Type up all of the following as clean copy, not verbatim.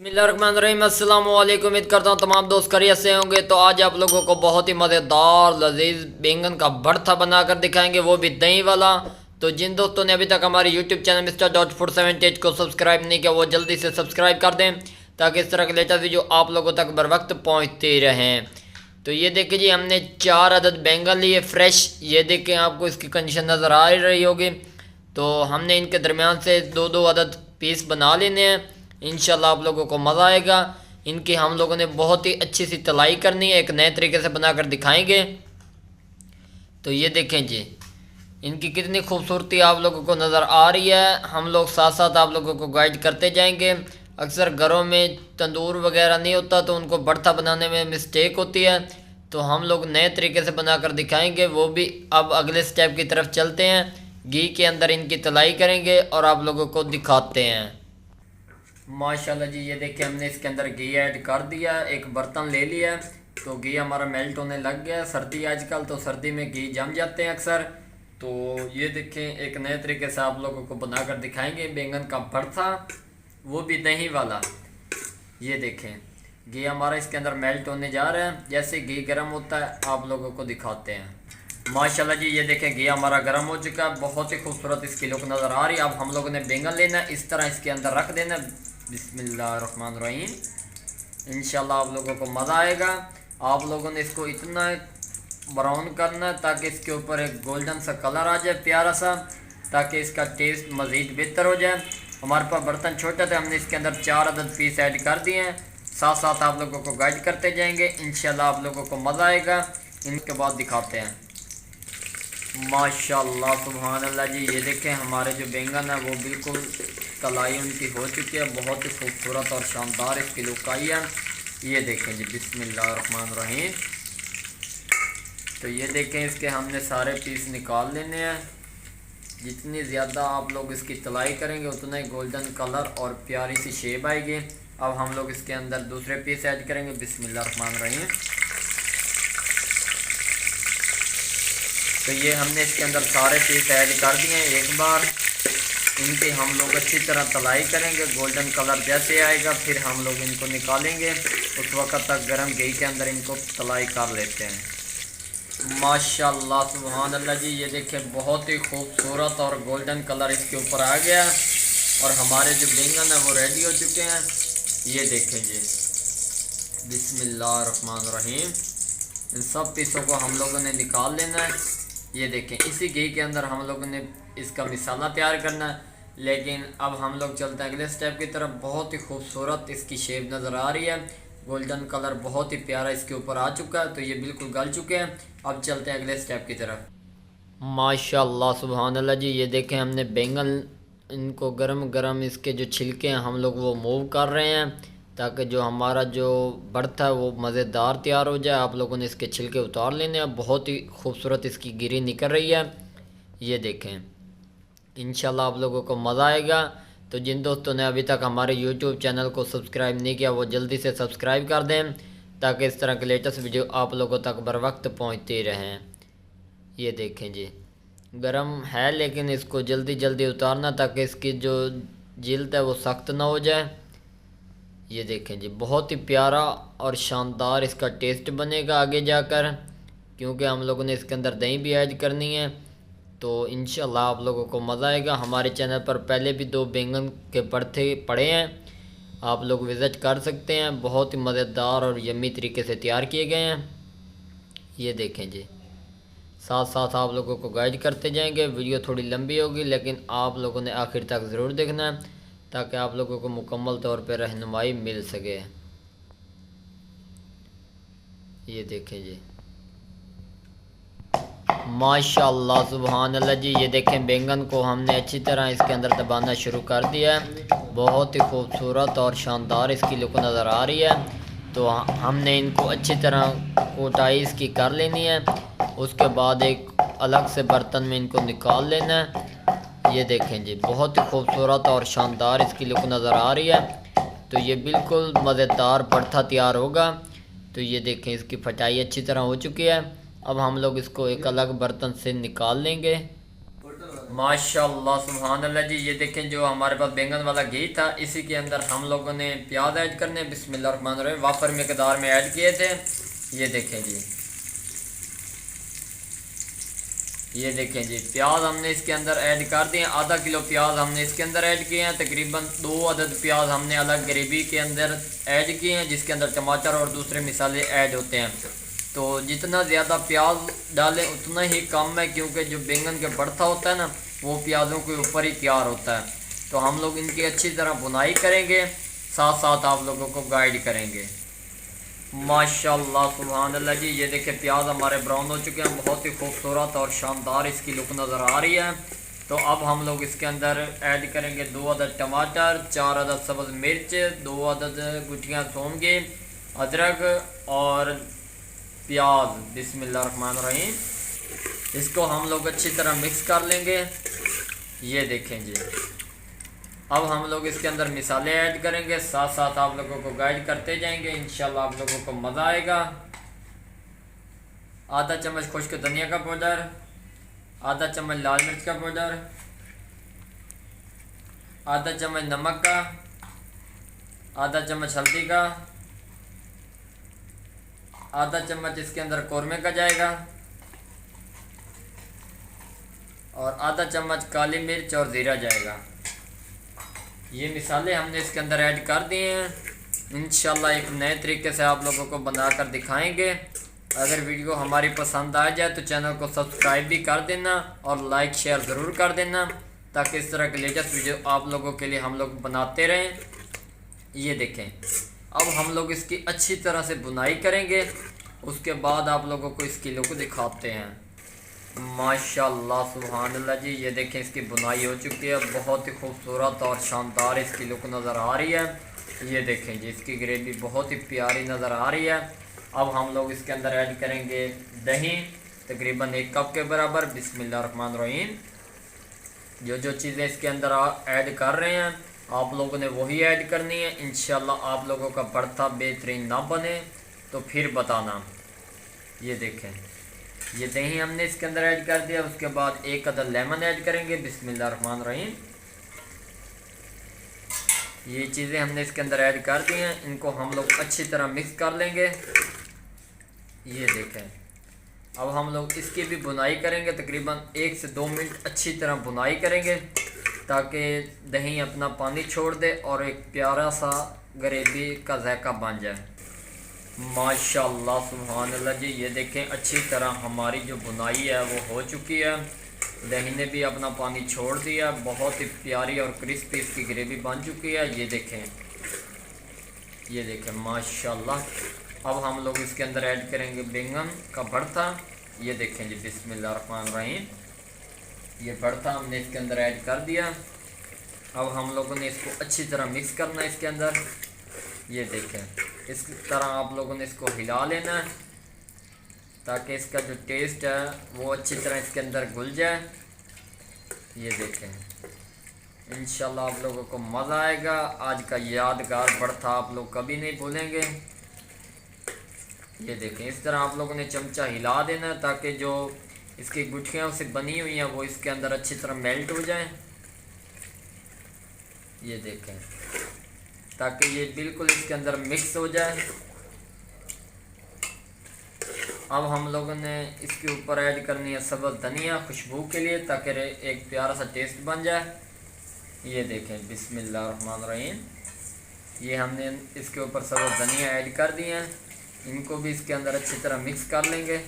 बिस्मिल्लाहिर्रहमानिर्रहीम। अस्सलाम वालेकुम। उम्मीद करता हूँ तमाम दोस्त खैरियत से होंगे। तो आज आप लोगों को बहुत ही मज़ेदार लजीज बैंगन का भरता बनाकर दिखाएंगे, वो भी दही वाला। तो जिन दोस्तों ने अभी तक हमारे YouTube channel mister dot food 78 को सब्सक्राइब नहीं किया वो जल्दी से सब्सक्राइब कर दें, ताकि इस तरह के लेटेस्ट वीडियो आप लोगों तक बर वक्त पहुँचते रहें। तो ये देखिए जी, हमने 4 अदद बैंगन लिए फ्रेश। ये देखें, आपको इसकी कंडीशन नज़र आ रही होगी। तो हमने इनके दरमियान से दो दो अदद पीस बना लेने हैं। इंशाल्लाह आप लोगों को मज़ा आएगा। इनकी हम लोगों ने बहुत ही अच्छी सी तलाई करनी है, एक नए तरीके से बनाकर दिखाएंगे। तो ये देखें जी, इनकी कितनी खूबसूरती आप लोगों को नज़र आ रही है। हम लोग साथ साथ आप लोगों को गाइड करते जाएंगे। अक्सर घरों में तंदूर वगैरह नहीं होता तो उनको भरता बनाने में मिस्टेक होती है, तो हम लोग नए तरीके से बनाकर दिखाएंगे, वो भी। अब अगले स्टेप की तरफ चलते हैं। घी के अंदर इनकी तलाई करेंगे और आप लोगों को दिखाते हैं। माशाल्लाह जी, ये देखिए, हमने इसके अंदर घी ऐड कर दिया। एक बर्तन ले लिया, तो घी हमारा मेल्ट होने लग गया। सर्दी आजकल, तो सर्दी में घी जम जाते हैं अक्सर। तो ये देखें, एक नए तरीके से आप लोगों को बनाकर दिखाएंगे बैंगन का भरता, वो भी दही वाला। ये देखें, घी हमारा इसके अंदर मेल्ट होने जा रहा है। जैसे घी गर्म होता है आप लोगों को दिखाते हैं। माशाल्लाह जी, ये देखें, घी हमारा गर्म हो चुका है। बहुत ही खूबसूरत इसकी लुक नज़र आ रही है। अब हम लोगों ने बैंगन लेना है, इस तरह इसके अंदर रख देना। बिस्मिल्लाहिर्रहमानिर्रहीम। इंशाल्लाह आप लोगों को मज़ा आएगा। आप लोगों ने इसको इतना ब्राउन करना है ताकि इसके ऊपर एक गोल्डन सा कलर आ जाए प्यारा सा, ताकि इसका टेस्ट मज़ीद बेहतर हो जाए। हमारे पास बर्तन छोटा था, हमने इसके अंदर 4 अदद पीस ऐड कर दिए हैं। साथ साथ आप लोगों को गाइड करते जाएंगे। इंशाल्लाह आप लोगों को मज़ा आएगा। इनके बाद दिखाते हैं। माशाल्लाह, सुभान अल्लाह जी, ये देखें, हमारे जो बैंगन है वो बिल्कुल तलाई उनकी हो चुकी है। बहुत ही खूबसूरत और शानदार इसकी लुक आई है। ये देखें जी, बिस्मिल्लाहिर्रहमानिर्रहीम। तो ये देखें, इसके हमने सारे पीस निकाल लेने हैं। जितनी ज़्यादा आप लोग इसकी तलाई करेंगे उतना ही गोल्डन कलर और प्यारी सी शेप आएगी। अब हम लोग इसके अंदर दूसरे पीस ऐड करेंगे। बिस्मिल्लाहिर्रहमानिर्रहीम। तो ये हमने इसके अंदर सारे पीस ऐड कर दिए हैं एक बार। इनकी हम लोग अच्छी तरह तलाई करेंगे। गोल्डन कलर जैसे आएगा फिर हम लोग इनको निकालेंगे। उस वक्त तक गर्म घी के अंदर इनको तलाई कर लेते हैं। माशाल्लाह, सुभान अल्लाह जी, ये देखें, बहुत ही खूबसूरत और गोल्डन कलर इसके ऊपर आ गया। और हमारे जो बैंगन है वो रेडी हो चुके हैं। ये देखें जी, बिस्मिल्लाहिर्रहमानिर्रहीम। इन सब पीसों को हम लोगों ने निकाल लेना है। ये देखें, इसी घी के अंदर हम लोगों ने इसका मिसाला तैयार करना है। लेकिन अब हम लोग चलते हैं अगले स्टेप की तरफ। बहुत ही खूबसूरत इसकी शेप नज़र आ रही है। गोल्डन कलर बहुत ही प्यारा इसके ऊपर आ चुका है। तो ये बिल्कुल गल चुके हैं। अब चलते हैं अगले स्टेप की तरफ। माशाल्लाह, सुभान अल्लाह जी, ये देखें, हमने बैंगन इनको गरम गरम इसके जो छिलके हैं हम लोग वो मूव कर रहे हैं, ताकि जो हमारा जो भरता है वो मज़ेदार तैयार हो जाए। आप लोगों ने इसके छिलके उतार लेने हैं। बहुत ही खूबसूरत इसकी गिरी निकल रही है। ये देखें, इंशाल्लाह आप लोगों को मज़ा आएगा। तो जिन दोस्तों ने अभी तक हमारे यूट्यूब चैनल को सब्सक्राइब नहीं किया वो जल्दी से सब्सक्राइब कर दें, ताकि इस तरह के लेटेस्ट वीडियो आप लोगों तक बर वक्त पहुँचते रहें। ये देखें जी, गरम है लेकिन इसको जल्दी जल्दी उतारना ताकि इसकी जो जिल्द है वो सख्त ना हो जाए। ये देखें जी, बहुत ही प्यारा और शानदार इसका टेस्ट बनेगा आगे जाकर, क्योंकि हम लोगों ने इसके अंदर दही भी ऐड करनी है। तो इंशाल्लाह आप लोगों को मज़ा आएगा। हमारे चैनल पर पहले भी 2 बैंगन के भरते पड़े हैं, आप लोग विज़िट कर सकते हैं। बहुत ही मज़ेदार और यम्मी तरीके से तैयार किए गए हैं। ये देखें जी, साथ साथ आप लोगों को गाइड करते जाएंगे। वीडियो थोड़ी लंबी होगी लेकिन आप लोगों ने आखिर तक ज़रूर देखना है, ताकि आप लोगों को मुकम्मल तौर पर रहनुमाई मिल सके। ये देखें जी, माशाल्लाह, सुभान अल्लाह जी, ये देखें, बैंगन को हमने अच्छी तरह इसके अंदर दबाना शुरू कर दिया है। बहुत ही खूबसूरत और शानदार इसकी लुक नज़र आ रही है। तो हमने इनको अच्छी तरह कोटाई इसकी कर लेनी है। उसके बाद एक अलग से बर्तन में इनको निकाल लेना है। ये देखें जी, बहुत ही खूबसूरत और शानदार इसकी लुक नज़र आ रही है। तो ये बिल्कुल मज़ेदार भरता तैयार होगा। तो ये देखें, इसकी फटाई अच्छी तरह हो चुकी है। अब हम लोग इसको एक अलग बर्तन से निकाल लेंगे। माशाल्लाह सुभान अल्लाह जी। ये देखें जो हमारे पास बैंगन वाला घी था, इसी के अंदर हम लोगों ने प्याज ऐड करने, बिस्मिल्लाह रहमान रहीम, वाफर मकदार में ऐड किए थे। ये देखें जी, ये देखें जी, प्याज हमने इसके अंदर ऐड कर दिए। आधा किलो प्याज हमने इसके अंदर ऐड किए हैं। तकरीबन 2 अदद प्याज हमने अलग ग्रेवी के अंदर ऐड किए हैं, जिसके अंदर टमाटर और दूसरे मिसाले ऐड होते हैं। तो जितना ज़्यादा प्याज डालें उतना ही कम है, क्योंकि जो बैंगन के भरता होता है ना, वो प्याज़ों के ऊपर ही तैयार होता है। तो हम लोग इनकी अच्छी तरह बुनाई करेंगे, साथ साथ आप लोगों को गाइड करेंगे। माशाल्लाह सुभान अल्लाह जी। ये देखें प्याज हमारे ब्राउन हो चुके हैं, बहुत ही खूबसूरत और शानदार इसकी लुक नज़र आ रही है। तो अब हम लोग इसके अंदर ऐड करेंगे 2 अदद टमाटर, 4 अदद सब्ज़ मिर्च, 2 अदद गुठियाँ थूम के अदरक और प्याज। बिस्मिल्लाह रहमान रहीम। इसको हम लोग अच्छी तरह मिक्स कर लेंगे। ये देखें जी, अब हम लोग इसके अंदर मिसाले ऐड करेंगे, साथ साथ आप लोगों को गाइड करते जाएंगे। इंशाल्लाह आप लोगों को मज़ा आएगा। आधा चम्मच खुश्क धनिया का पाउडर, आधा चम्मच लाल मिर्च का पाउडर, आधा चम्मच नमक का, आधा चम्मच हल्दी का, आधा चम्मच इसके अंदर कौरमे का जाएगा, और आधा चम्मच काली मिर्च और ज़ीरा जाएगा। ये मिसाले हमने इसके अंदर ऐड कर दिए हैं। इंशाल्लाह एक नए तरीके से आप लोगों को बनाकर दिखाएंगे। अगर वीडियो हमारी पसंद आ जाए तो चैनल को सब्सक्राइब भी कर देना और लाइक शेयर ज़रूर कर देना, ताकि इस तरह के लेटेस्ट वीडियो आप लोगों के लिए हम लोग बनाते रहें। ये देखें, अब हम लोग इसकी अच्छी तरह से बुनाई करेंगे, उसके बाद आप लोगों को इसकी लुक दिखाते हैं। माशाल्लाह सुभान अल्लाह जी। ये देखें इसकी बुनाई हो चुकी है, बहुत ही खूबसूरत और शानदार इसकी लुक नज़र आ रही है। ये देखें जी, इसकी ग्रेवी बहुत ही प्यारी नज़र आ रही है। अब हम लोग इसके अंदर ऐड करेंगे दही, तकरीबन 1 कप के बराबर। बिस्मिल्लाह रहमान रहीम। जो चीज़ें इसके अंदर ऐड कर रहे हैं आप लोगों ने वही ऐड करनी है। इंशाल्लाह आप लोगों का भरता बेहतरीन ना बने तो फिर बताना। ये देखें, ये दही हमने इसके अंदर ऐड कर दिया। उसके बाद 1 अदद लेमन ऐड करेंगे। बिस्मिल्लाह रहमान रहीम। ये चीज़ें हमने इसके अंदर ऐड कर दी हैं, इनको हम लोग अच्छी तरह मिक्स कर लेंगे। ये देखें, अब हम लोग इसकी भी बुनाई करेंगे, तकरीबन 1 से 2 मिनट अच्छी तरह बुनाई करेंगे, ताकि दही अपना पानी छोड़ दे और एक प्यारा सा ग्रेवी का जायका बन जाए। माशाल्लाह सुभान अल्लाह जी। ये देखें अच्छी तरह हमारी जो बुनाई है वो हो चुकी है, दही ने भी अपना पानी छोड़ दिया, बहुत ही प्यारी और क्रिस्पी इसकी ग्रेवी बन चुकी है। ये देखें, ये देखें माशाल्लाह। अब हम लोग इसके अंदर ऐड करेंगे बैंगन का भरता। ये देखें जी, बिस्मिल्लाह रहमान रहीम। ये भरता हमने इसके अंदर ऐड कर दिया। अब हम लोगों ने इसको अच्छी तरह मिक्स करना है इसके अंदर। ये देखें, इस तरह आप लोगों ने इसको हिला लेना है, ताकि इसका जो टेस्ट है वो अच्छी तरह इसके अंदर घुल जाए। ये देखें, इंशाल्लाह आप लोगों को मज़ा आएगा। आज का यादगार भरता आप लोग कभी नहीं भूलेंगे। ये देखें, इस तरह आप लोगों ने चमचा हिला देना है, ताकि जो इसकी गुठलियाँ से बनी हुई हैं वो इसके अंदर अच्छी तरह मेल्ट हो जाएं। ये देखें, ताकि ये बिल्कुल इसके अंदर मिक्स हो जाए। अब हम लोगों ने इसके ऊपर ऐड करनी है सब्ज़ धनिया खुशबू के लिए, ताकि एक प्यारा सा टेस्ट बन जाए। ये देखें, बिस्मिल्लाह रहमान रहीम। ये हमने इसके ऊपर सब्ज़ धनिया ऐड कर दिए हैं, इनको भी इसके अंदर अच्छी तरह मिक्स कर लेंगे।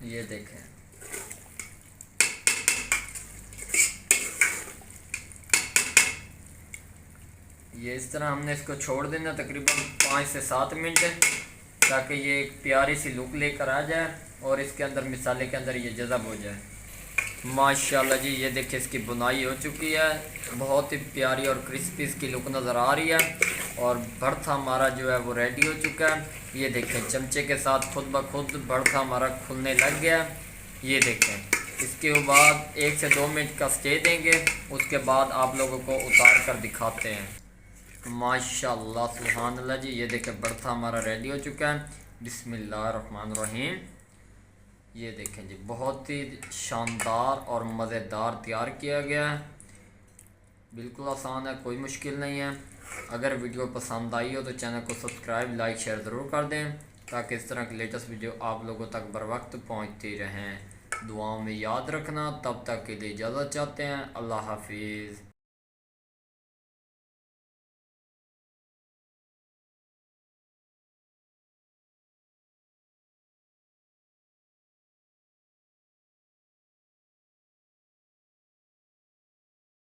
ये देखें, ये इस तरह हमने इसको छोड़ देना तकरीबन 5 से 7 मिनट, ताकि ये एक प्यारी सी लुक लेकर आ जाए और इसके अंदर मिसाले के अंदर ये जज़ब हो जाए। माशाल्लाह जी। ये देखिए, इसकी बुनाई हो चुकी है, बहुत ही प्यारी और क्रिस्पी इसकी लुक नज़र आ रही है, और भरता हमारा जो है वो रेडी हो चुका है। ये देखें, चमचे के साथ खुद ब खुद भरता हमारा खुलने लग गया। ये देखें, इसके बाद 1 से 2 मिनट का स्टे देंगे, उसके बाद आप लोगों को उतार कर दिखाते हैं। माशाल्लाह सुभान अल्लाह जी। ये देखें भरता हमारा रेडी हो चुका है। बिस्मिल्लाहिर्रहमानिर्रहीम। ये देखें जी बहुत ही शानदार और मज़ेदार तैयार किया गया है। बिल्कुल आसान है, कोई मुश्किल नहीं है। अगर वीडियो पसंद आई हो तो चैनल को सब्सक्राइब लाइक शेयर ज़रूर कर दें ताकि इस तरह की लेटेस्ट वीडियो आप लोगों तक बर वक्त पहुँचती रहें। दुआओं में याद रखना। तब तक के लिए इजाज़त चाहते हैं। अल्लाह हाफिज़।